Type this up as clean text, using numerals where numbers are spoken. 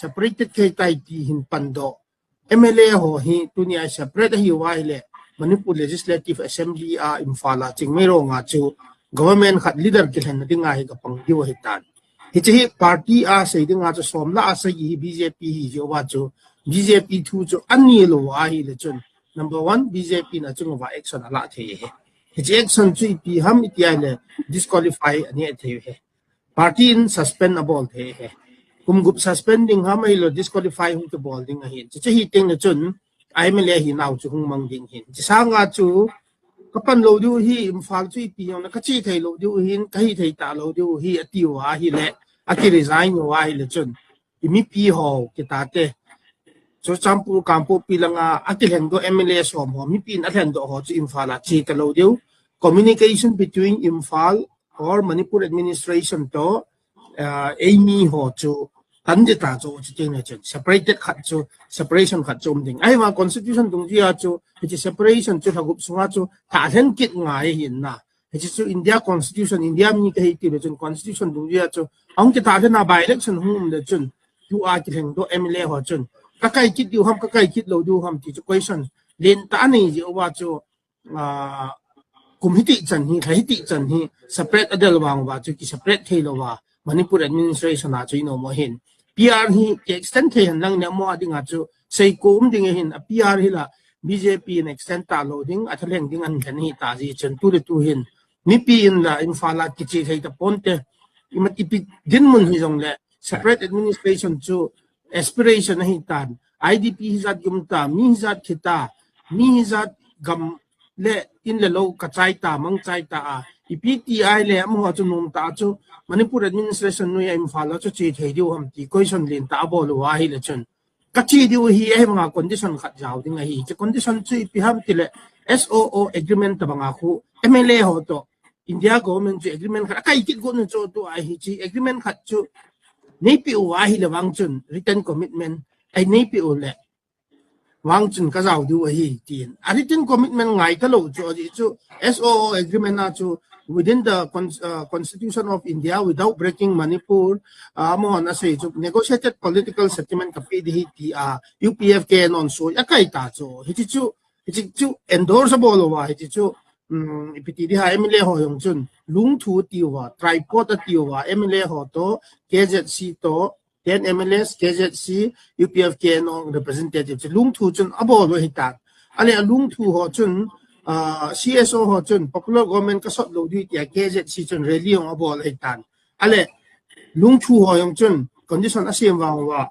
separated kay tay ti hin pando MLA ho hi tunia separate hi wa ile Manipur Legislative Assembly imfala chingmero nga chu government khat leader ke han dinga hi ka pang diwa hitan hi party sei dinga chu somla sei BJP hi jo wa chu BJP thu chu ani lo wa hi le chun number 1 BJP na chung wa action ala the he action chu pi ham itiai le disqualify ani the he party in suspendable the he kumgup suspending hamai lo disqualify hung to balding a hin chi hi ting na chun ai me le hi naw chu hung mang ding hin chi sa nga chu kapan lo du hi imphal chu pi yong na ka chi thai lo du hin ka hi thai ta lo du hi ati wa hi le aki resign wa hi le chun imi pi ho ki ta te so champu kampu pilanga aki hen do MLA som ho mi pin athen do ho chu imphal chi ta lo du communication between Imphal or Manipur administration to Amy ho chu tanje ta chu chi ne chen separated khat chu separation khat chum ding ai ma constitution dung ji a chu chi separation chu thagup sunga chu tha hen kit ngai hin na chi chu India constitution India mi ka hi ti le chun constitution dung ji a chu ong ki ta na by election hum le chun you are ki heng do MLA ho chun ka kai kit yu ham ka kai kit lo du ham ti chu question len ta nei ji wa chu committee chan hi thai chan hi separate adel wang wa chu ki separate thei lo wa Manipur administration a chu no mo hin PR hi extend the han lang ne mo adinga chu sei kum ding hin a PR hi la BJP in extend ta loading athleng ding an kan hi ta ji chen tu le tu hin mi pi in la infala ki chi thei ta ponte imati pi din mun hi jong le separate administration chu aspiration hi tan IDP hi zat gum ta mi zat khita mi zat gam le in le lo ka chai ta mang chai ta a PTI le am ho chu num ta chu Manipur administration no ya Imphal chu chi thei diu ham ti question lin ta bo lo wa hi le chun ka chi diu hi e mga condition khat jaw ding hi che condition chu pi ham ti le SOO agreement ta banga khu MLA ho to India government chu agreement khat kai kit go no chu to ai hi chi agreement khat chu nei pi wa hi le wang chun written commitment ai nei pi o le wang chun ka jaw du hi tin a written commitment ngai ka lo chu SOO agreement na chu within the Constitution of India without breaking Manipur mo na say negotiated political settlement kapid hi ti UPF ke non so yakai ta chu hi chu endorsable wa hi chu ipiti di ha MLA ho yong chun lung thu ti wa tripod ti wa MLA ho to KZC to 10 MLS KZC UPF ke non representative lung thu chun abo lo hi ta ale lung thu ho chun CSO ho chun popular government ka sot lo di ti KZC chun rally ong abo lai tan ale lung thu ho yong chun condition asim wa